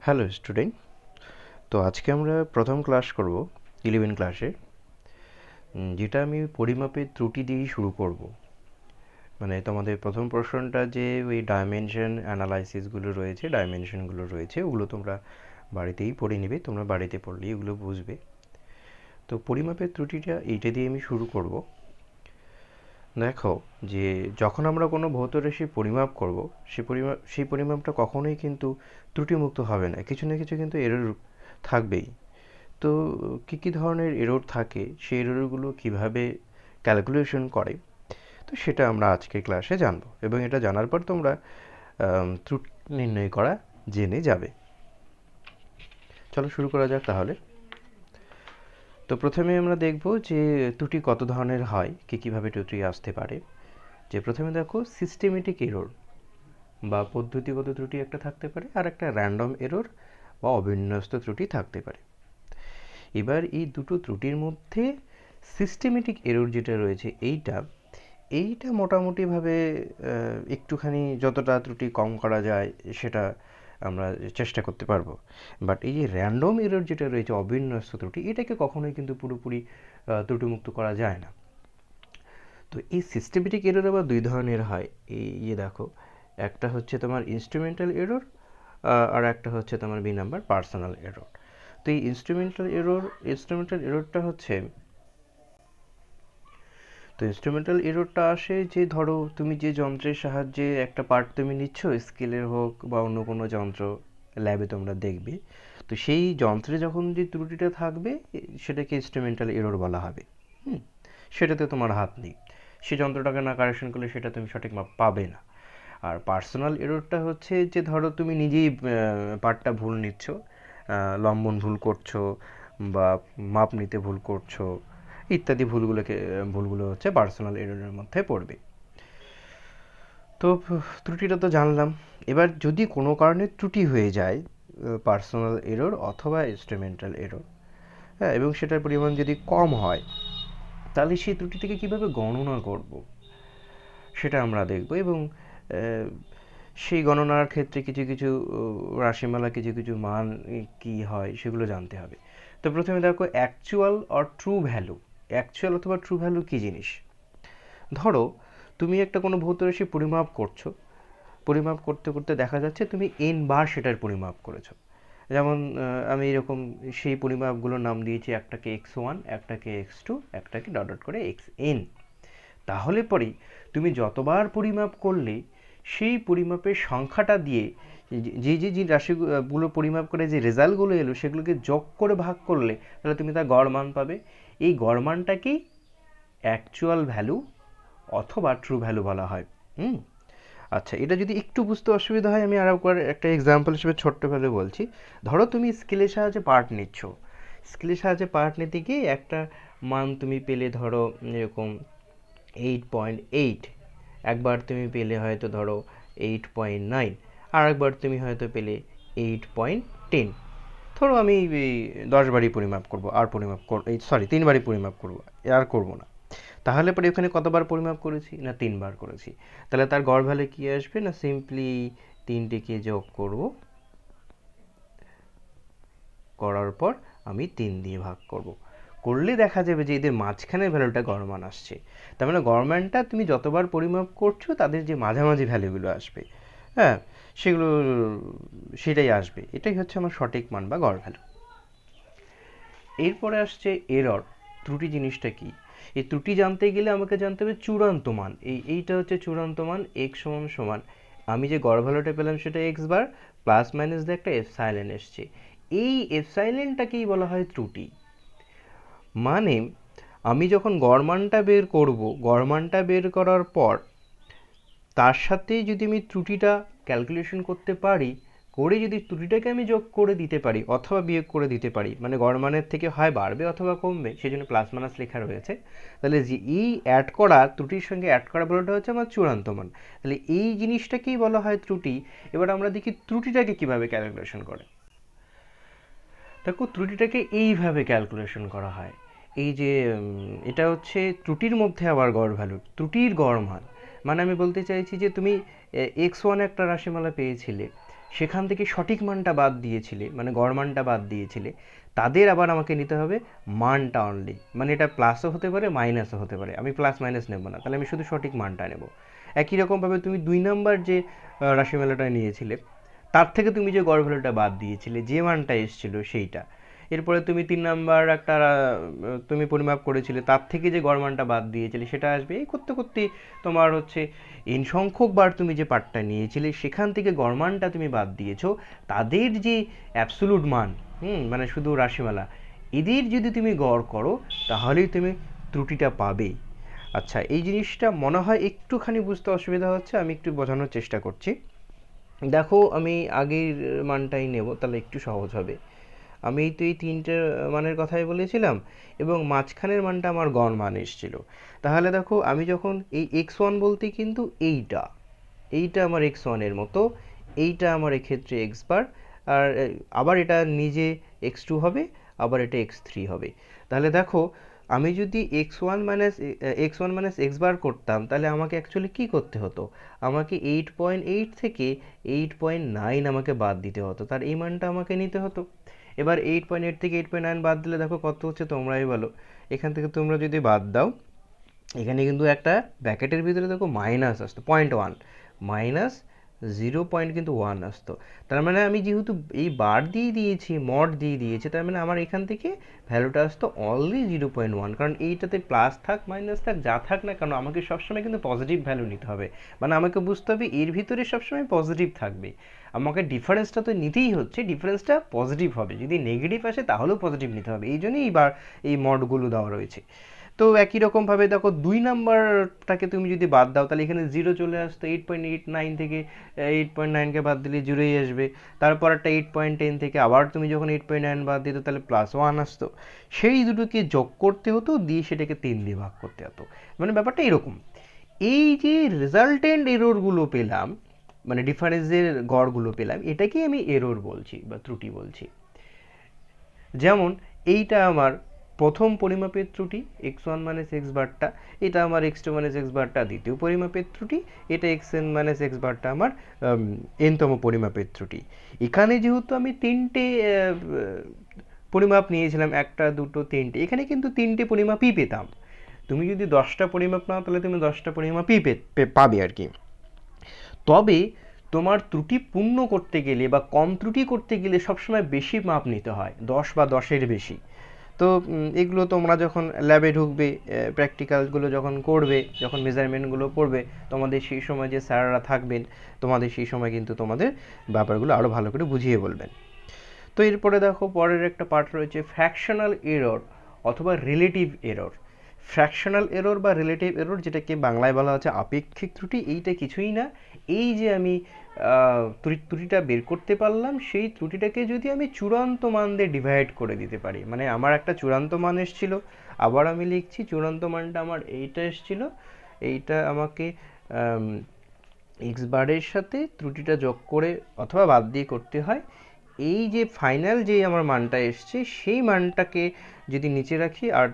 Hello student. তো আজকে আমরা প্রথম ক্লাস করব 11 ক্লাসে, যেটা আমি পরিমাপের ত্রুটি দিয়েই শুরু করব। মানে তোমাদের প্রথম প্রশ্নটা যে ওই ডাইমেনশন অ্যানালাইসিসগুলো রয়েছে, ডাইমেনশনগুলো রয়েছে, ওগুলো তোমরা বাড়িতেই পড়ে নিবে, তোমরা বাড়িতে পড়লেই এগুলো বুঝবে। তো পরিমাপের ত্রুটিটা এইটা দিয়ে আমি শুরু করব। দেখো যে যখন আমরা কোনো ভৌত রাশি পরিমাপ করব, সেই পরিমাপটা কখনোই কিন্তু ত্রুটিমুক্ত হবে না, কিছু না কিছু কিন্তু এরর থাকবেই। তো কী ধরনের এরর থাকে, সেই এররগুলো কীভাবে ক্যালকুলেশন করে, তো সেটা আমরা আজকের ক্লাসে জানবো, এবং এটা জানার পর তোমরা ত্রুটি নির্ণয় করা জেনে যাবে। চলো শুরু করা যাক তাহলে। তো প্রথমে আমরা দেখব যে ত্রুটি কত ধরনের হয়, কীভাবে ত্রুটি আসতে পারে। যে প্রথমে দেখো সিস্টেমেটিক এরর বা পদ্ধতিগত ত্রুটি একটা থাকতে পারে, আর একটা র্যান্ডম এরর বা অবিন্যস্ত ত্রুটি থাকতে পারে। এবার এই দুটো ত্রুটির মধ্যে সিস্টেমেটিক এরর যেটা রয়েছে এইটা মোটামুটিভাবে একটুখানি যতটা ত্রুটি কম করা যায় সেটা আমরা চেষ্টা করতে পারবো। বাট এই যে র্যান্ডম এরর যেটা রয়েছে, অবিন্যস্ত ত্রুটি, এটাকে কখনোই কিন্তু পুরোপুরি ত্রুটিমুক্ত করা যায় না। তো এই সিস্টেমেটিক এরর আবার দুই ধরনের হয়। এই দেখো, একটা হচ্ছে তোমার ইনস্ট্রুমেন্টাল এরর, আর একটা হচ্ছে তোমার বি নাম্বার পার্সোনাল এরর। তো এই ইনস্ট্রুমেন্টাল এররটা হচ্ছে, তো ইনস্ট্রুমেন্টাল এররটা আসে যে ধরো তুমি যে যন্ত্রের সাহায্যে একটা পার্ট তুমি নিচ্ছ, স্কেলের হোক বা অন্য কোনো যন্ত্র, ল্যাবে তোমরা দেখবে, তো সেই যন্ত্রে যখন যে ত্রুটিটা থাকবে সেটাকে ইনস্ট্রুমেন্টাল এরর বলা হবে। সেটাতে তোমার হাত নেই, সেই যন্ত্রটাকে না কারেকশন করলে সেটা তুমি সঠিক মাপ পাবে না। আর পার্সোনাল এররটা হচ্ছে যে ধরো তুমি নিজেই পার্টটা ভুল নিচ্ছ, লম্বন ভুল করছো বা মাপ নিতে ভুল করছো ইত্যাদি ভুলগুলো হচ্ছে পার্সোনাল এররের মধ্যে পড়বে। তো ত্রুটিটা তো জানলাম। এবার যদি কোনো কারণে ত্রুটি হয়ে যায়, পার্সোনাল এরর অথবা ইনস্ট্রুমেন্টাল এরর, হ্যাঁ, এবং সেটার পরিমাণ যদি কম হয়, তাহলে সেই ত্রুটিটিকে কীভাবে গণনা করব সেটা আমরা দেখব। এবং সেই গণনার ক্ষেত্রে কিছু কিছু রাশিমালা, কিছু কিছু মান কি হয় সেগুলো জানতে হবে। তো প্রথমে দেখো actual or true value. Actual অথবা ট্রু ভ্যালু কী জিনিস? ধরো তুমি একটা কোনো ভৌত রাশি পরিমাপ করছো, পরিমাপ করতে করতে দেখা যাচ্ছে তুমি n বার সেটার পরিমাপ করেছো। যেমন আমি এরকম সেই পরিমাপগুলোর নাম দিয়েছি, একটাকে x1, একটাকে x2, একটাকে ডট ডট করে xn। তাহলে পরে তুমি যতবার পরিমাপ করলে সেই পরিমাপের সংখ্যাটা দিয়ে যে রাশিগুলো পরিমাপ করে যে রেজাল্টগুলো এলো সেগুলোকে যোগ করে ভাগ করলে তাহলে তুমি তার গড় মান পাবে। এই গড় মানটাকেই অ্যাকচুয়াল ভ্যালু অথবা ট্রু ভ্যালু বলা হয়। আচ্ছা, এটা যদি একটু বুঝতে অসুবিধা হয় আমি আরও একটা এক্সাম্পল হিসেবে ছোট্ট করে বলছি। ধরো তুমি স্কেলের সাহায্যে পার্ট নিচ্ছ, স্কেলের সাহায্যে পার্ট নিতে গিয়ে একটা মান তুমি পেলে ধরো এরকম 8.8, একবার তুমি পেলে হয়তো ধরো 8.9, আর একবার তুমি হয়তো পেলে 8.10। ধরো আমি 10বারই পরিমাপ করবো, আর সরি 3বারই পরিমাপ করবো, আর করবো না। তাহলে পরে ওখানে কতবার পরিমাপ করেছি? না 3বার করেছি। তাহলে তার গড় ভ্যালু কী আসবে? না সিম্পলি 3টিকে যোগ করব, করার পর আমি 3 দিয়ে ভাগ করব, করলে দেখা যাবে যে এদের মাঝখানের ভ্যালুটা গড় মান আসছে। তার মানে গড় মানটা তুমি যতবার পরিমাপ করছো তাদের যে মাঝামাঝি ভ্যালুগুলো আসবে, হ্যাঁ, সেটাই আসবে। এটাই হচ্ছে আমার সঠিক মান বা গড় ভ্যালু। এরপরে আসছে এরর। ত্রুটি জিনিসটা কি? এই ত্রুটি জানতে গেলে আমাকে জানতে হবে চূড়ান্ত মান। এইটা হচ্ছে চূড়ান্ত মান, x সমান সমান আমি যে গড় ভ্যালুটা পেলাম সেটা x বার, প্লাস মাইনাস দিয়ে একটা এপসাইলন এসছে, এই এপসাইলনটাকেই বলা হয় ত্রুটি। মানে আমি যখন গড় মানটা বের করব, গড় মানটা বের করার পর তার সাথে যদি আমি ত্রুটিটা ক্যালকুলেশন করতে পারি, করে যদি ত্রুটিটাকে আমি যোগ করে দিতে পারি অথবা বিয়োগ করে দিতে পারি, মানে গড় মানের থেকে হয় বাড়বে অথবা কমবে, সেই জন্য প্লাস মাইনাস লেখা রয়েছে, তাহলে যে এই অ্যাড করা ত্রুটির সঙ্গে অ্যাড করা বলাটা হচ্ছে আমার চূড়ান্ত মান। তাহলে এই জিনিসটাকেই বলা হয় ত্রুটি। এবার আমরা দেখি ত্রুটিটাকে কিভাবে ক্যালকুলেশন করে। দেখো ত্রুটিটাকে এইভাবে ক্যালকুলেশন করা হয়। এই যে এটা হচ্ছে ত্রুটির মধ্যে আবার গড় ভ্যালু, ত্রুটির গড় মান। মানে আমি বলতে চাইছি যে তুমি x1 একটা রাশিমালা পেয়েছিলে, সেখান থেকে সঠিক মানটা বাদ দিয়েছিলে, মানে গড় মানটা বাদ দিয়েছিলে, তাদের আবার আমাকে নিতে হবে মানটা অনলি। মানে এটা প্লাসও হতে পারে মাইনাসও হতে পারে, আমি প্লাস মাইনাস নেব না, তাহলে আমি শুধু সঠিক মানটা নেব। একই রকমভাবে তুমি 2 নাম্বার যে রাশিমালাটা নিয়েছিলে, তার থেকে তুমি যে গড় ভ্যালুটা বাদ দিয়েছিলে, যে মানটা এসেছিল সেইটা। এরপরে তুমি 3 নাম্বার একটা তুমি পরিমাপ করেছিলে, তার থেকে যে গড় মানটা বাদ দিয়েছিলে সেটা আসবে। এই করতে করতে তোমার হচ্ছে এন সংখ্যক বার তুমি যে পার্টটা নিয়েছিলে সেখান থেকে গড় মানটা তুমি বাদ দিয়েছো, তাদের যে অ্যাবসোলুট মান, মানে শুধু রাশিমালা, এদের যদি তুমি গড় করো তাহলেই তুমি ত্রুটিটা পাবে। আচ্ছা, এই জিনিসটা মনে হয় একটুখানি বুঝতে অসুবিধা হচ্ছে, আমি একটু বোঝানোর চেষ্টা করছি। দেখো, আমি আগের মানটাই নেব, তাহলে একটু সহজ হবে। আমি তো এই 3টে মানের কথাই বলেছিলাম, এবং মাঝখানের মানটা আমার গড় মান এসেছিল। তাহলে দেখো, আমি যখন এই x1 বলতে কিন্তু এইটা এইটা আমার x1 এর মতো, এইটা আমার এক্ষেত্রে x বার, আর আবার এটা নিজে x2 হবে, আবার এটা x3 হবে। তাহলে দেখো, আমি যদি x1 x বার করতাম, তাহলে আমাকে অ্যাকচুয়ালি কী করতে হতো? আমাকে 8.8 থেকে 8.9 আমাকে বাদ দিতে হতো, তার এই মানটা আমাকে নিতে হতো। এবার 8.8 থেকে 8.9 বাদ দিলে দেখো কত হচ্ছে, তোমরাই বলো। এখান থেকে তোমরা যদি বাদ দাও, এখানে কিন্তু একটা ব্র্যাকেটের ভিতরে দেখো মাইনাস আসতো 0.1, মাইনাস 0.1 আসতো। তার মানে আমি যেহেতু এই বার দিয়ে দিয়েছি, মড দিয়ে দিয়েছি, তার মানে আমার এখান থেকে ভ্যালুটা আসতো অনলি 0.1। কারণ এইটাতে প্লাস থাক মাইনাস থাক যা থাক না কেন, আমাকে সবসময় কিন্তু পজিটিভ ভ্যালু নিতে হবে। মানে আমাকে বুঝতে হবে এর ভিতরে সবসময় পজিটিভ থাকবে, আমাকে ডিফারেন্সটা তো নিতেই হচ্ছে, ডিফারেন্সটা পজিটিভ হবে। যদি নেগেটিভ আসে তাহলেও পজিটিভ নিতে হবে, এই জন্যই এইবার এই মডগুলো দেওয়া রয়েছে। তো একই রকমভাবে দেখো, 2 নাম্বারটাকে তুমি যদি বাদ দাও, তাহলে এখানে 0 চলে আসতো। 8.89 থেকে 8.9কে বাদ দিলে 0ই আসবে। তারপর একটা 8.10 থেকে আবার তুমি যখন 8.9 বাদ দিত, তাহলে +1 আসতো। সেই দুটোকে যোগ করতে হতো, দিয়ে সেটাকে 3 দিয়ে ভাগ করতে হতো। মানে ব্যাপারটা এরকম। এই যে রেজাল্টেন্ট এররগুলো পেলাম, মানে ডিফারেন্সের গড়গুলো পেলাম, এটাকেই আমি এরর বলছি বা ত্রুটি বলছি। যেমন এইটা আমার প্রথম পরিমাপের ত্রুটি, x1 মাইনাস এক্স বারটা, এটা আমার x2 মাইনাস এক্স বারটা দ্বিতীয় পরিমাপের ত্রুটি, এটা xn মাইনাস এক্স বারটা আমার nতম পরিমাপের ত্রুটি। এখানে যেহেতু আমি 3টে পরিমাপ নিয়েছিলাম, 1টা 2টো 3টে, এখানে কিন্তু 3টে পরিমাপই পেতাম। তুমি যদি 10টা পরিমাপ নাও, তাহলে তুমি 10টা পরিমাপই পাবে আর কি। তবে তোমার ত্রুটি পূর্ণ করতে গেলে বা কম ত্রুটি করতে গেলে সবসময় বেশি মাপ নিতে হয়, 10 বা 10-এর বেশি। তো এগুলো তোমরা যখন ল্যাবে ঢুকবে, প্র্যাকটিক্যালগুলো যখন করবে, যখন মেজারমেন্টগুলো পড়বে, তোমাদের সেই সময় যে স্যাররা থাকবেন, তোমাদের সেই সময় কিন্তু তোমাদের ব্যাপারগুলো আরও ভালো করে বুঝিয়ে বলবেন। তো এরপরে দেখো, পরের একটা পার্ট রয়েছে ফ্র্যাকশনাল এরর অথবা রিলেটিভ এরর। ফ্র্যাকশনাল এরর বা রিলেটিভ এরর, যেটাকে বাংলায় বলা হচ্ছে আপেক্ষিক ত্রুটি, এইটা কিছুই না। এই যে আমি ত্রুটিটা বের করতে পারলাম, সেই ত্রুটিটাকে যদি আমি চূড়ান্ত মান দিয়ে ডিভাইড করে দিতে পারি, মানে আমার একটা চূড়ান্ত মান এসেছিল, আবার আমি লিখছি চূড়ান্ত মানটা আমার এইটা এসেছিল, এইটা আমাকে এক্স বারের সাথে ত্রুটিটা যোগ করে অথবা বাদ দিয়ে করতে হয়। এই যে ফাইনাল যে আমার মানটা এসছে, সেই মানটাকে যদি নিচে রাখি, আর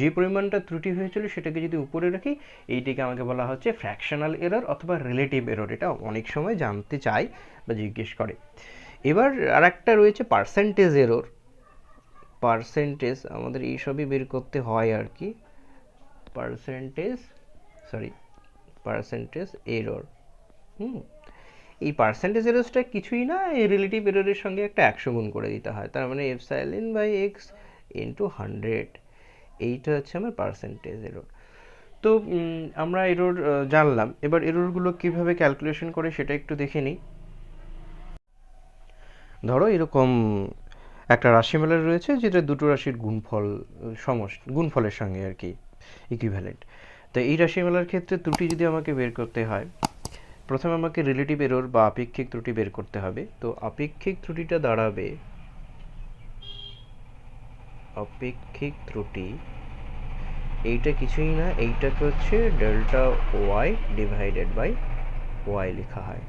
যে পরিমাণটা ত্রুটি হয়েছিল সেটাকে যদি উপরে রাখি, এইটিকে আমাকে বলা হচ্ছে ফ্র্যাকশনাল এরর অথবা রিলেটিভ এরর। এটা অনেক সময় জানতে চায় বা জিজ্ঞেস করে। এবার আর একটা রয়েছে পার্সেন্টেজ এরর। পার্সেন্টেজ আমাদের এইসবই বের করতে হয় আর কি। Percentage error. এই পার্সেন্টেজ এররটা কিছুই না, এই রিলেটিভ এররের সঙ্গে একটা 100 গুণ করে দিতে হয়, তার মানে এপসাইলন বাই এক্স ইন্টু 100। এইটা হচ্ছে আমার পার্সেন্টেজ এরর। তো আমরা এরর জানলাম, এবার এররগুলো কিভাবে ক্যালকুলেশন করে সেটা একটু দেখে নিই। ধরো এরকম একটা রাশিমালা রয়েছে, যেটা দুটো রাশির গুণফল, গুণফলের সঙ্গে আর কি ইকুইভ্যালেন্ট। তো এই রাশিমালার ক্ষেত্রে ত্রুটি যদি আমাকে বের করতে হয়, প্রথমে আমাকে রিলেটিভ এরর বা আপেক্ষিক ত্রুটি বের করতে হবে। তো আপেক্ষিক ত্রুটিটা দাঁড়াবে, আপেক্ষিক ত্রুটি এইটা কিছুই না, এইটাকে হচ্ছে delta Y divided by Y লেখা হয়।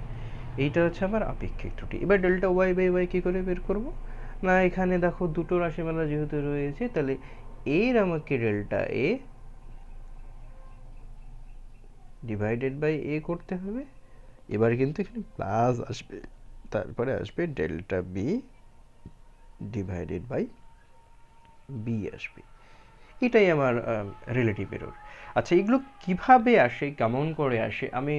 এইটা হচ্ছে আমার আপেক্ষিক ত্রুটি। এবার ডেল্টা ওয়াই বাই ওয়াই কী করে বের করব? না, এখানে দেখো দুটো রাশিমালা যেহেতু রয়েছে, তাহলে এর আমাকে delta A divided by A করতে হবে। এবার কিন্তু এখানে প্লাস আসবে, তারপরে আসবে delta B divided by B আসবে। এটাই আমার রিলেটিভ এরর। আচ্ছা, এগুলো কিভাবে আসে, কেমন করে আসে, আমি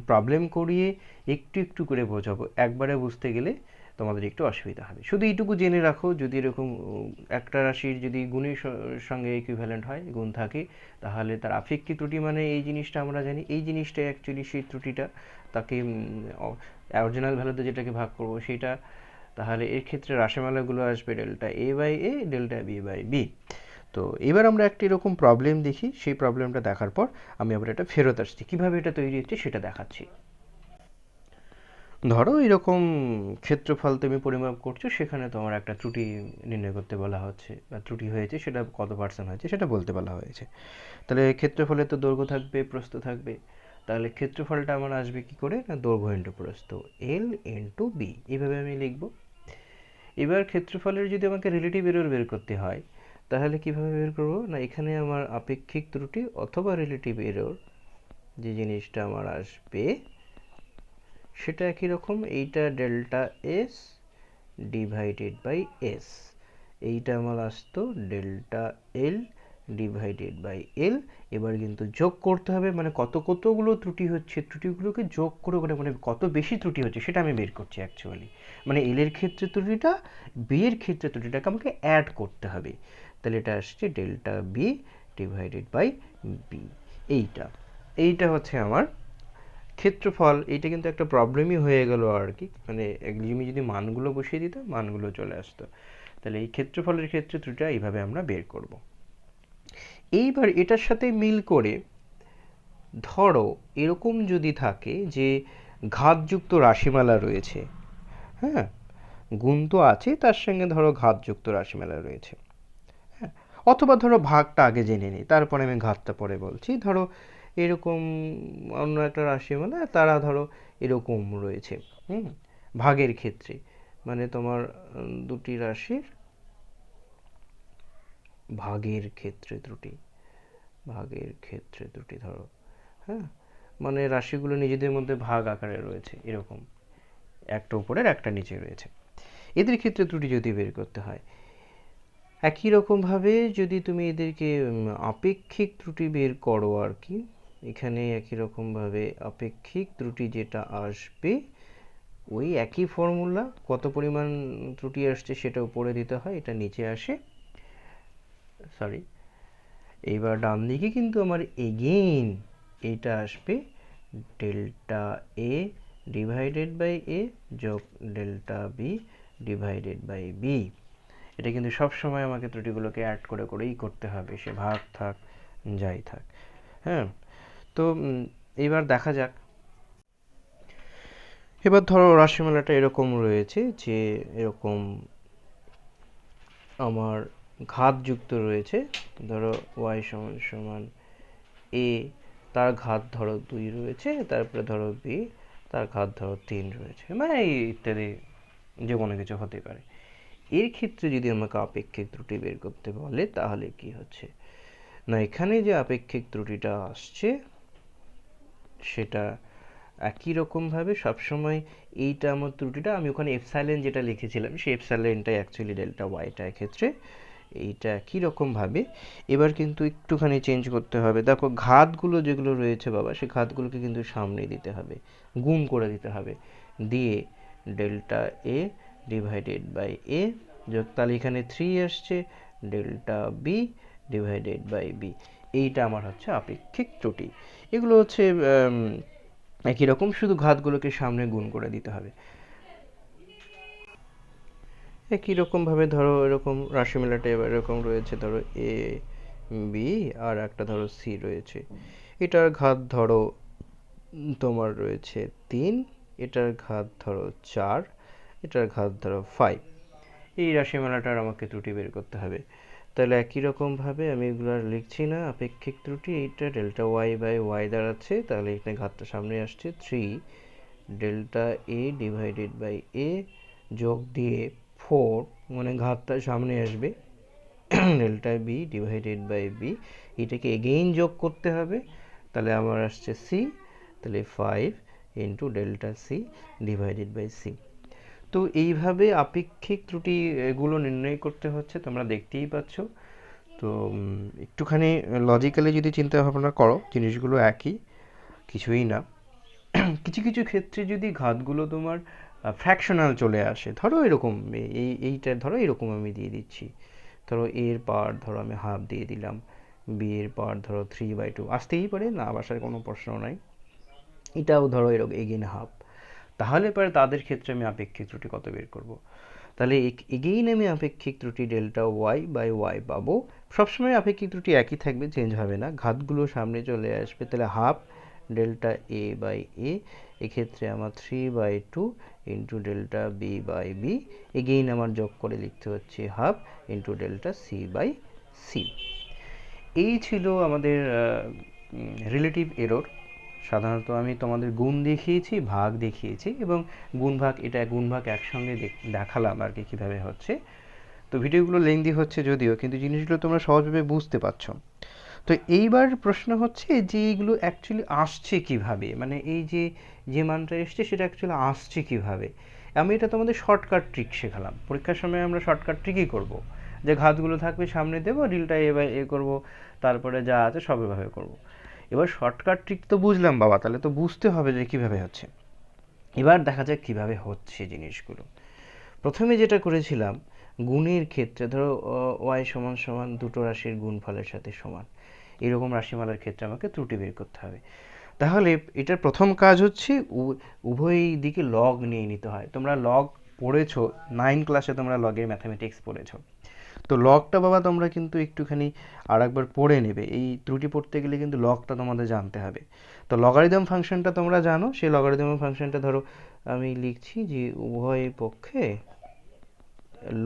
প্রবলেম করিয়ে একটু একটু করে বোঝাবো। একবারে বুঝতে গেলে তোমাদের একটু অসুবিধা হবে। শুধু এইটুকু জেনে রাখো, যদি এরকম একটা রাশির যদি গুণের সঙ্গে ইকুইভ্যালেন্ট হয়, গুণ থাকে, তাহলে তার আপেক্ষিক ত্রুটি মানে এই জিনিসটা আমরা জানি। এই জিনিসটাই অ্যাকচুয়ালি সেই ত্রুটিটা, তাকে অরিজিনাল ভ্যালুতে যেটাকে ভাগ করবো সেটা। তাহলে এর ক্ষেত্রে রাশিমালাগুলো আসবে delta A by A, delta B by B. তো এবার আমরা একটা এরকম প্রবলেম দেখি। সেই প্রবলেমটা দেখার পর আমি আবার এটা ফেরত আসছি, কীভাবে এটা তৈরি হচ্ছে সেটা দেখাচ্ছি। ধরো এরকম ক্ষেত্রফল তুমি পরিমাপ করছো, সেখানে তোমার একটা ত্রুটি নির্ণয় করতে বলা হচ্ছে, বা ত্রুটি হয়েছে সেটা কত পার্সেন্ট হয়েছে সেটা বলতে বলা হয়েছে। তাহলে ক্ষেত্রফলে তো দৈর্ঘ্য থাকবে, প্রস্থ থাকবে। তাহলে ক্ষেত্রফলটা আমার আসবে কি করে, না দৈর্ঘ্য ইন্টু প্রস্থ, এল ইন্টু বি, এইভাবে আমি লিখব। এবার ক্ষেত্রফলের যদি আমাকে রিলেটিভ এরর বের করতে হয়, তাহলে কিভাবে বের করব, না এখানে আমার আপেক্ষিক ত্রুটি অথবা রিলেটিভ এরর যে জিনিসটা আমার আসবে সেটা একই রকম। এইটা delta S divided by S, এইটা আমার আসতো delta L divided by L. এবার কিন্তু যোগ করতে হবে, মানে কতগুলো ত্রুটি হচ্ছে, ত্রুটিগুলোকে যোগ করে করে মানে কত বেশি ত্রুটি হচ্ছে সেটা আমি বের করছি অ্যাকচুয়ালি। মানে এল এর ক্ষেত্রে ত্রুটিটা, বি এর ক্ষেত্রে ত্রুটিটাকে আমাকে অ্যাড করতে হবে। তাহলে এটা আসছে delta B divided by B. এইটা হচ্ছে আমার ক্ষেত্রফল। এইটা কিন্তু একটা প্রবলেমই হয়ে গেল আর কি, মানে আমি যদি মানগুলো বসিয়ে দিতাম মানগুলো চলে আসতো। তাহলে এই ক্ষেত্রফলের ক্ষেত্রে ত্রুটিটা এইভাবে আমরা বের করব। এইবার এটার সাথে মিল করে ধরো এরকম যদি থাকে যে ঘাতযুক্ত রাশিমালা রয়েছে, হ্যাঁ, গুণ তো আছে, তার সঙ্গে ধরো ঘাতযুক্ত রাশিমালা রয়েছে, হ্যাঁ, অথবা ধরো ভাগটা আগে জেনে নিই, তারপরে আমি ঘাতটা পরে বলছি। ধরো এরকম অন্য একটা রাশিমালা, তারা ধরো এরকম রয়েছে, ভাগের ক্ষেত্রে, মানে তোমার দুটি রাশির ভাগের ক্ষেত্রে ত্রুটি ধরো, হ্যাঁ, মানে রাশিগুলো নিজেদের মধ্যে ভাগ আকারে রয়েছে এরকম, একটা উপরের একটা নিচে রয়েছে। এদের ক্ষেত্রে ত্রুটি যদি বের করতে হয়, একই রকমভাবে যদি তুমি এদেরকে আপেক্ষিক ত্রুটি বের করো আর কি, এখানে একই রকমভাবে আপেক্ষিক ত্রুটি যেটা আসবে, ওই একই ফর্মুলা, কত পরিমাণ ত্রুটি আসছে সেটা উপরে দিতে হয়, এটা নিচে আসে, সরি। এইবার ডান দিকে কিন্তু আমার এগেইন এইটা আসবে delta A divided by A যোগ delta B divided by B. এটা কিন্তু সব সময় আমাকে ত্রুটিগুলোকে অ্যাড করে করেই করতে হবে, সে ভাগ থাক যাই থাক, হ্যাঁ। তো এবার দেখা যাক। এবার ধরো রাশিমালাটা এরকম রয়েছে যে এরকম আমার ঘাতযুক্ত রয়েছে, ধরো ওয়াই সমান সমান এ, তার ঘাত ধরো 2 রয়েছে, তারপরে ধরো বি, তার ঘাত ধরো 3 রয়েছে, মানে এই ইত্যাদি যে কোনো কিছু হতে পারে। এর ক্ষেত্রে যদি আমাকে আপেক্ষিক ত্রুটি বের করতে বলে, তাহলে কি হচ্ছে, না এখানে যে আপেক্ষিক ত্রুটিটা আসছে সেটা একই রকমভাবে সবসময়, এইটা আমার ত্রুটিটা আমি ওখানে এপসাইলেন যেটা লিখেছিলাম সেই এপসাইলেনটাই অ্যাকচুয়ালি ডেল্টা ওয়াইটা ক্ষেত্রে, এইটা একই রকমভাবে। এবার কিন্তু একটুখানি চেঞ্জ করতে হবে। দেখো ঘাতগুলো যেগুলো রয়েছে বাবা, সেই ঘাতগুলোকে কিন্তু সামনে দিতে হবে, গুণ করে দিতে হবে, দিয়ে delta A divided by A যোগ, তাহলে এখানে 3 আসছে delta B divided by B. এইটা আমার হচ্ছে আপেক্ষিক ত্রুটি। এগুলো হচ্ছে একই রকম, শুধু ঘাতগুলোকে সামনে গুণ করে দিতে হবে। একই রকমভাবে ধরো এরকম রাশিমালাটা এবার এরকম রয়েছে, ধরো এ বি আর একটা ধরো সি রয়েছে, এটার ঘাত ধরো তোমার রয়েছে 3, এটার ঘাত ধরো 4, এটার ঘাত ধরো 5। এই রাশিমালাটার আমাকে ত্রুটি বের করতে হবে। তাহলে একই রকমভাবে আমি এগুলো আর লিখছি না, আপেক্ষিক ত্রুটি এইটা ডেল্টা ওয়াই বাই ওয়াই দাঁড়াচ্ছে, তাহলে এখানে ঘাতটা সামনে আসছে 3 delta A divided by A যোগ দিয়ে 4, মানে ঘাতটা সামনে আসবে delta B divided by B, এটাকে এগেইন যোগ করতে হবে, তাহলে আমার আসছে সি, তাহলে 5 into delta C divided by C. তো এইভাবে আপেক্ষিক ত্রুটি এগুলো নির্ণয় করতে হচ্ছে, তোমরা দেখতেই পাচ্ছ। তো একটুখানি লজিক্যালি যদি চিন্তা ভাবনা করো, জিনিসগুলো একই, কিছুই না। কিছু কিছু ক্ষেত্রে যদি ঘাতগুলো তোমার ফ্র্যাকশনাল চলে আসে, ধরো এরকম, এইটা ধরো এরকম আমি দিয়ে দিচ্ছি, ধরো এর পাওয়ার ধরো আমি হাফ দিয়ে দিলাম, বি এর পাওয়ার ধরো 3/2, আসতেই পারে, না আসার কোনো প্রশ্ন নাই। এটাও ধরো এরকম এগেন হাফ। তাহলে পরে তাদের ক্ষেত্রে আমি আপেক্ষিক ত্রুটি কত বের করব? তাহলে এগেইন আমি আপেক্ষিক ত্রুটি ডেল্টা ওয়াই বাই ওয়াই পাবো। সবসময় আপেক্ষিক ত্রুটি একই থাকবে, চেঞ্জ হবে না, ঘাতগুলো সামনে চলে আসবে। তাহলে half delta A by A, এক্ষেত্রে আমার 3/2 into delta B by B, again আমার যোগ করে লিখতে হচ্ছে half into delta C by C. এই ছিল আমাদের রিলেটিভ এরর। সাধারণত আমি তোমাদের গুণ দেখিয়েছি, ভাগ দেখিয়েছি, এবং গুণ ভাগ একসঙ্গে দেখালাম আর কি কীভাবে হচ্ছে। তো ভিডিওগুলো লেন্দি হচ্ছে যদিও, কিন্তু জিনিসগুলো তোমরা সহজভাবে বুঝতে পারছো। তো এইবার প্রশ্ন হচ্ছে যে এইগুলো অ্যাকচুয়ালি আসছে কিভাবে, মানে এই যে যে মানটা এসছে সেটা অ্যাকচুয়ালি আসছে কিভাবে। আমি এটা তোমাদের শর্টকাট ট্রিক শেখালাম। পরীক্ষার সময় আমরা শর্টকাট ট্রিকই করব, যে ঘাতগুলো থাকবে সামনে দেবো, ডিলটা এ বাই এ করবো, তারপরে যা আছে সব এভাবে করবো। এবার শর্টকাট ট্রিক তো বুঝলাম বাবা, তাহলে তো বুঝতে হবে যে কীভাবে হচ্ছে। এবার দেখা যাক কীভাবে হচ্ছে জিনিসগুলো। প্রথমে যেটা করেছিলাম, গুণের ক্ষেত্রে ধরো ওয়াই সমান সমান দুটো রাশির গুণফলের সাথে সমান, এরকম রাশিমালার ক্ষেত্রে আমাকে ত্রুটি বের করতে হবে। তাহলে এটার প্রথম কাজ হচ্ছে উভয় দিকে লগ নিয়ে নিতে হয়। তোমরা লগ পড়েছো, 9 ক্লাসে তোমরা লগের ম্যাথামেটিক্স পড়েছো। তো লগটা বাবা তোমরা কিন্তু একটুখানি আর একবার পড়ে নেবে। এই ত্রুটি পড়তে গেলে কিন্তু লগটা তোমাদের জানতে হবে। তো লগারিদম ফাংশনটা তোমরা জানো, সেই লগারিদম ফাংশনটা ধরো আমি লিখছি যে উভয় পক্ষে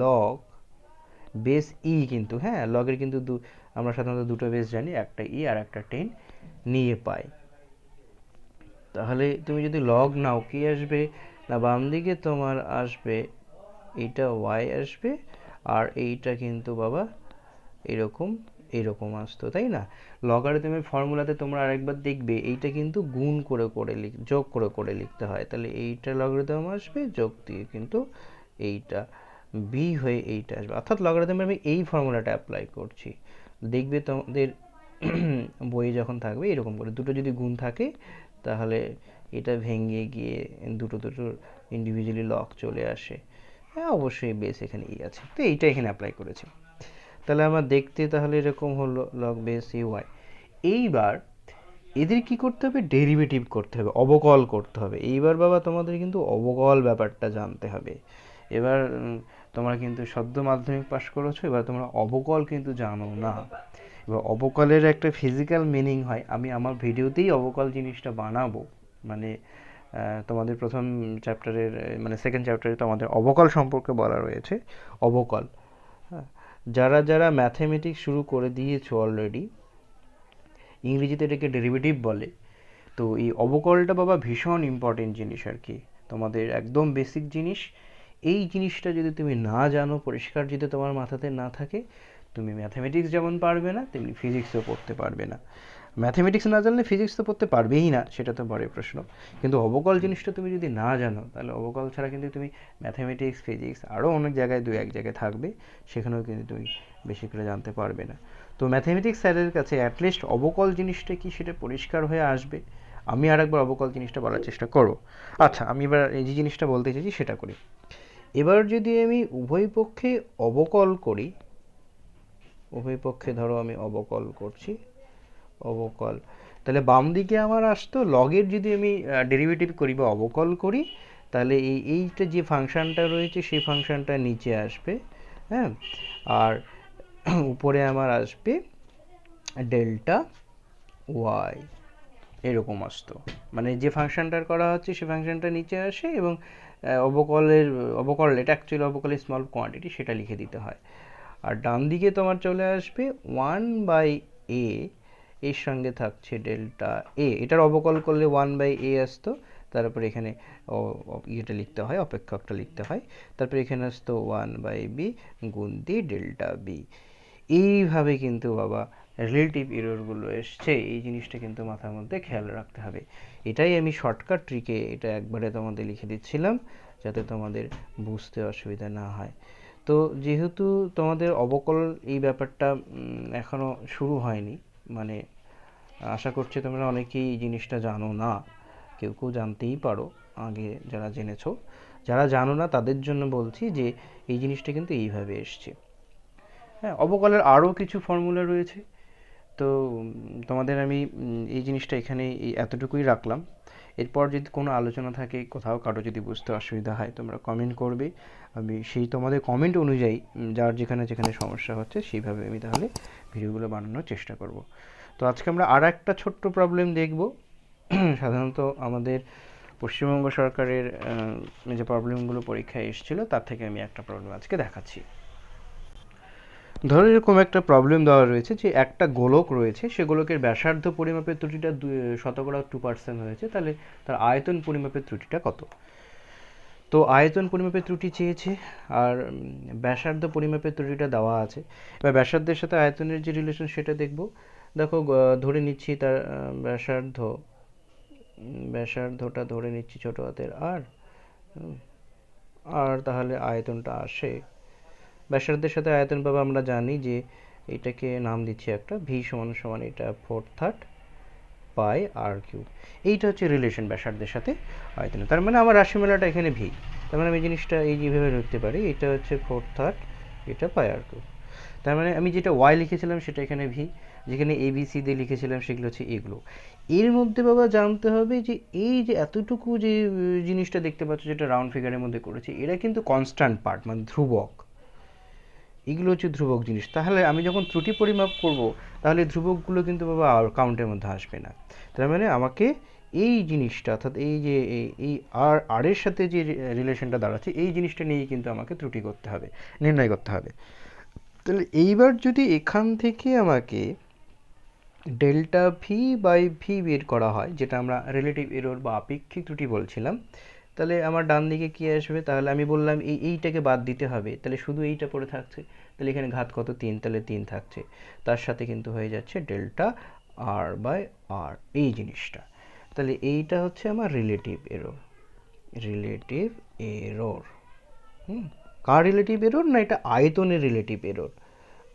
লগ বেস ই, কিন্তু হ্যাঁ লগের কিন্তু আমরা সাধারণত দুটো বেস জানি, একটা ই আর একটা 10 নিয়ে পাই। তাহলে তুমি যদি লগ নাও, কি আসবে না, বাম দিকে তোমার আসবে এইটা ওয়াই আসবে, আর এইটা কিন্তু বাবা এরকম আসতো, তাই না? লগারিদমের ফর্মুলাতে তোমরা আরেকবার দেখবে এইটা কিন্তু গুণ করে করে যোগ করে করে লিখতে হয়। তাহলে এইটা লগারিদম আসবে, যোগ দিয়ে কিন্তু এইটা বি হয়ে এইটা আসবে, অর্থাৎ লগারিদমে আমি এই ফর্মুলাটা অ্যাপ্লাই করছি। দেখবে তোমাদের বইয়ে যখন থাকবে এরকম করে দুটো যদি গুণ থাকে, তাহলে এটা ভেঙে গিয়ে দুটো ইন্ডিভিজুয়ালি লগ চলে আসে। হ্যাঁ অবশ্যই বেস এখানে ই আছে, তো এইটা এখানে অ্যাপ্লাই করেছি। তাহলে আমার দেখতে তাহলে এরকম হলো লগ বেস ই ওয়াই। এইবার এদের কি করতে হবে, ডেরিভেটিভ করতে হবে, অবকল করতে হবে। এইবার বাবা তোমাদের কিন্তু অবকল ব্যাপারটা জানতে হবে। এবার তোমরা কিন্তু সদ্য মাধ্যমিক পাশ করেছো, এবার তোমরা অবকল কিন্তু জানো না। এবার অবকলের একটা ফিজিক্যাল মিনিং হয়, আমি আমার ভিডিওতেই অবকল জিনিসটা বানাবো। মানে তোমাদের প্রথম চ্যাপ্টারের মানে সেকেন্ড চ্যাপ্টারে তোমাদের অবকল সম্পর্কে বলা রয়েছে। অবকল, হ্যাঁ, যারা যারা ম্যাথমেটিক্স শুরু করে দিয়েছো অলরেডি, ইংরেজিতে এটাকে ডেরিভেটিভ বলে। তো এই অবকলটা বাবা ভীষণ ইম্পর্টেন্ট জিনিস আর কি, তোমাদের একদম বেসিক জিনিস। এই জিনিসটা যদি তুমি না জানো, পরিষ্কার যদি তোমার মাথাতে না থাকে, তুমি ম্যাথামেটিক্স যেমন পারবে না, তেমনি ফিজিক্সও পড়তে পারবে না। ম্যাথামেটিক্স না জানলে ফিজিক্স তো পড়তে পারবেই না, সেটা তো বড় প্রশ্ন। কিন্তু অবকল জিনিসটা তুমি যদি না জানো, তাহলে অবকল ছাড়া কিন্তু তুমি ম্যাথামেটিক্স, ফিজিক্স আরও অনেক জায়গায় এক জায়গায় থাকবে, সেখানেও কিন্তু তুমি বেশি করে জানতে পারবে না। তো ম্যাথামেটিক্স স্যারের কাছে অ্যাটলিস্ট অবকল জিনিসটা কি সেটা পরিষ্কার হয়ে আসবে। আমি আরেকবার অবকল জিনিসটা বলার চেষ্টা করব। আচ্ছা, আমি এবার এই যে জিনিসটা বলতে চাইছি সেটা করি। এবার যদি আমি উভয় পক্ষে অবকল করি, উভয় পক্ষে ধরো আমি অবকল করছি, অবকল, তাহলে বাম দিকে আমার আসতো লগের, যদি আমি ডেরিভেটিভ করি বা অবকল করি, তাহলে এইটা যে ফাংশনটা রয়েছে সেই ফাংশনটা নিচে আসবে, হ্যাঁ, আর উপরে আমার আসবে ডেল্টা ওয়াই, এরকম আসতো। মানে যে ফাংশনটার করা হচ্ছে সেই ফাংশনটা নিচে আসে, এবং অবকল এটা অ্যাকচুয়ালি অবকলের স্মল কোয়ান্টিটি, সেটা লিখে দিতে হয়। আর ডান দিকে তোমার চলে আসবে 1/a, এর সঙ্গে থাকছে ডেল্টা এ, এটার অবকল করলে 1/a আসতো, তারপরে এখানে ইয়েটা লিখতে হয়, অপেক্ষকটা লিখতে হয়, তারপরে এখানে আসতো 1/b গুণ দিয়ে ডেল্টা বি। এইভাবে কিন্তু বাবা রিলেটিভ এররগুলো এসছে, এই জিনিসটা কিন্তু মাথার মধ্যে খেয়াল রাখতে হবে। এটাই আমি শর্টকাট ট্রিকে এটা একবারে তোমাদের লিখে দিচ্ছিলাম যাতে তোমাদের বুঝতে অসুবিধা না হয়। তো যেহেতু তোমাদের অবকল এই ব্যাপারটা এখনও শুরু হয়নি, মানে আশা করছি তোমরা অনেকেই এই জিনিসটা জানো না, কেউ কেউ জানতেই পারো আগে যারা জেনেছো। যারা জানো না তাদের জন্য বলছি যে এই জিনিসটা কিন্তু এইভাবে এসছে। হ্যাঁ, অবকলের আরও কিছু ফর্মুলা রয়েছে। তো তোমাদের আমি এই জিনিসটা এখানে এই এতটুকুই রাখলাম। এরপর যদি কোনো আলোচনা থাকে, কোথাও কারো যদি বুঝতে অসুবিধা হয়, তোমরা কমেন্ট করবে। আমি সেই তোমাদের কমেন্ট অনুযায়ী যার যেখানে যেখানে সমস্যা হচ্ছে সেইভাবে আমি তাহলে ভিডিওগুলো বানানোর চেষ্টা করব। তো আজকে আমরা আর একটা ছোট্ট প্রবলেম দেখব। সাধারণত আমাদের পশ্চিমবঙ্গ সরকারের যে প্রবলেমগুলো পরীক্ষায় এসেছিলো তার থেকে আমি একটা প্রবলেম আজকে দেখাচ্ছি। ধরো এরকম একটা প্রবলেম দেওয়া রয়েছে যে একটা গোলক রয়েছে, সে গোলকের ব্যাসার্ধ পরিমাপের ত্রুটিটা 2% হয়েছে, তাহলে তার আয়তন পরিমাপের ত্রুটিটা কত? তো আয়তন পরিমাপের ত্রুটি চেয়েছে আর ব্যাসার্ধ পরিমাপের ত্রুটিটা দেওয়া আছে। এবার ব্যাসার্ধের সাথে আয়তনের যে রিলেশন সেটা দেখব। দেখো ধরে নিচ্ছি তার ব্যাসার্ধটা ধরে নিচ্ছি ছোট হাতের আর তাহলে আয়তনটা আসে, ব্যাসার্ধের সাথে আয়তন পাবো আমরা জানি যে এটাকে নাম দিচ্ছি একটা ভি সমান সমান এটা 4/3 পাই আর কিউব। এইটা হচ্ছে রিলেশন ব্যাসার্ধের সাথে আয়তন। তার মানে আমার রাশিমালাটা এখানে ভি, তার মানে আমি জিনিসটা এই যেভাবে লিখতে পারি, এটা হচ্ছে 4/3, এটা পাই আর কিউব। তার মানে আমি যেটা ওয়াই লিখেছিলাম সেটা এখানে ভি, যেখানে এ বি সি দিয়ে লিখেছিলাম সেগুলো হচ্ছে এগুলো। এর মধ্যে বাবা জানতে হবে যে এই যে এতটুকু যে জিনিসটা দেখতে পাচ্ছ যেটা রাউন্ড ফিগারের মধ্যে করেছি, এরা কিন্তু কনস্ট্যান্ট পার্ট, মানে ধ্রুবক। এগুলো হচ্ছে ধ্রুবক জিনিস। তাহলে আমি যখন ত্রুটি পরিমাপ করব তাহলে ধ্রুবকগুলো কিন্তু বাবা কাউন্টের মধ্যে আসবে না। তার মানে আমাকে এই জিনিসটা, অর্থাৎ এই যে এই আর এর সাথে যে রিলেশনটা দাঁড়াচ্ছে এই জিনিসটা নিয়েই কিন্তু আমাকে ত্রুটি করতে হবে, নির্ণয় করতে হবে। তাহলে এইবার যদি এখান থেকে আমাকে ডেল্টা ভি বাই ভি বের করা হয়, যেটা আমরা রিলেটিভ এরর বা আপেক্ষিক ত্রুটি বলছিলাম, তাহলে আমার ডান দিকে কী আসবে? তাহলে আমি বললাম এইটাকে বাদ দিতে হবে, তাহলে শুধু এইটা পড়ে থাকছে। তাহলে এখানে ঘাত কত? 3, তাহলে 3 থাকছে। তার সাথে কিন্তু হয়ে যাচ্ছে ডেল্টা আর বাই আর, এই জিনিসটা। তাহলে এইটা হচ্ছে আমার রিলেটিভ এরর। রিলেটিভ এরর কার রিলেটিভ এরর? না, এটা আয়তনের রিলেটিভ এরর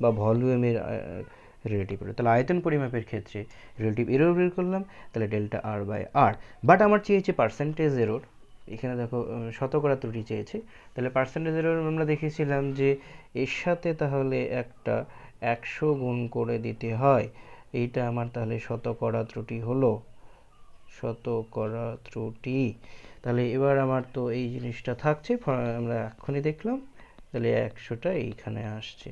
বা ভলিউমের রিলেটিভ এরর। তাহলে আয়তন পরিমাপের ক্ষেত্রে রিলেটিভ এরর বের করলাম, তাহলে delta R by R. But আমার চেয়েছে পার্সেন্টেজ এরর, এখানে দেখো শতকরা ত্রুটি চেয়েছে। তাহলে পার্সেন্টেজ এরর আমরা দেখেছিলাম যে এর সাথে তাহলে একটা 100 গুণ করে দিতে হয়। এইটা আমার তাহলে শতকরা ত্রুটি হলো, শতকরা ত্রুটি। তাহলে এবার আমার তো এই জিনিসটা থাকছে, আমরা এক্ষুনি দেখলাম, তাহলে 100টা এইখানে আসছে।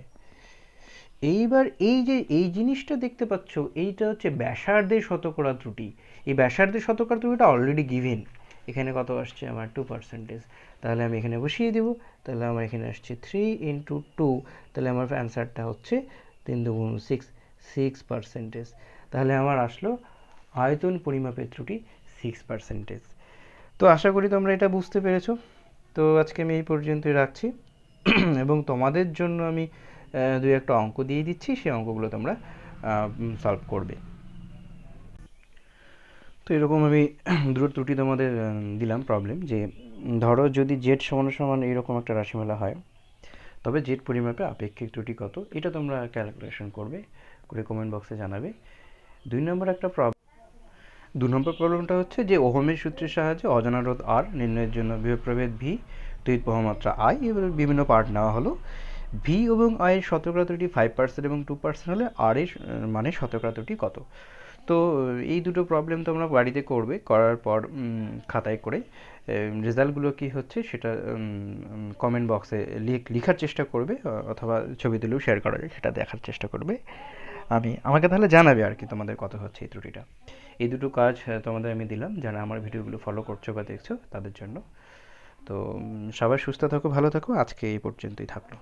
এইবার এই যে এই জিনিসটা দেখতে পাচ্ছ, এইটা হচ্ছে ব্যাসার্ধের শতকরা ত্রুটি। এই ব্যাসার্ধের শতকরা ত্রুটিটা অলরেডি গিভেন। এখানে কত আসছে? আমার 2%। তাহলে আমি এখানে বসিয়ে দেবো, তাহলে আমার এখানে আসছে 3 × 2, তাহলে আমার অ্যান্সারটা হচ্ছে 3 × 2 = 6%। তাহলে আমার আসলো আয়তন পরিমাপের ত্রুটি 6%। তো আশা করি তোমরা এটা বুঝতে পেরেছো। তো আজকে আমি এই পর্যন্তই রাখছি এবং তোমাদের জন্য আমি দুই একটা অঙ্ক দিয়ে দিচ্ছি, সেই অঙ্কগুলো তোমরা সলভ করবে। তো এরকম আমি দুটো ত্রুটি তোমাদের দিলাম প্রবলেম, যে ধরো যদি জেড সমান সমান এইরকম একটা রাশিমালা হয়, তবে জেড পরিমাপে আপেক্ষিক ত্রুটি কত, এটা তোমরা ক্যালকুলেশন করবে, করে কমেন্ট বক্সে জানাবে। 2 নম্বর প্রবলেমটা হচ্ছে যে ওহমের সূত্রের সাহায্যে অজানা রোধ আর নির্ণয়ের জন্য বিভব প্রভেদ ভি, তড়িৎ প্রবাহমাত্রা আই, এবার বিভিন্ন পার্ট নেওয়া হলো। ভি এবং আই এর শতকরা ত্রুটি 5% এবং 2% হলে আর এর মানে শতকরা ত্রুটি কত? তো এই দুটো প্রবলেম তোমরা বাড়িতে করবে, করার পর খাতায় করে রেজাল্টগুলো কী হচ্ছে সেটা কমেন্ট বক্সে লেখার চেষ্টা করবে, অথবা ছবি তুলেও শেয়ার করা যায় সেটা দেখার চেষ্টা করবে। আমাকে তাহলে জানাবে আর কি তোমাদের কত হচ্ছে এই ত্রুটিটা। এই দুটো কাজ তোমাদের আমি দিলাম, যারা আমার ভিডিওগুলো ফলো করছো বা দেখছো তাদের জন্য। তো সবাই সুস্থ থাকো, ভালো থাকো, আজকে এই পর্যন্তই থাকলো।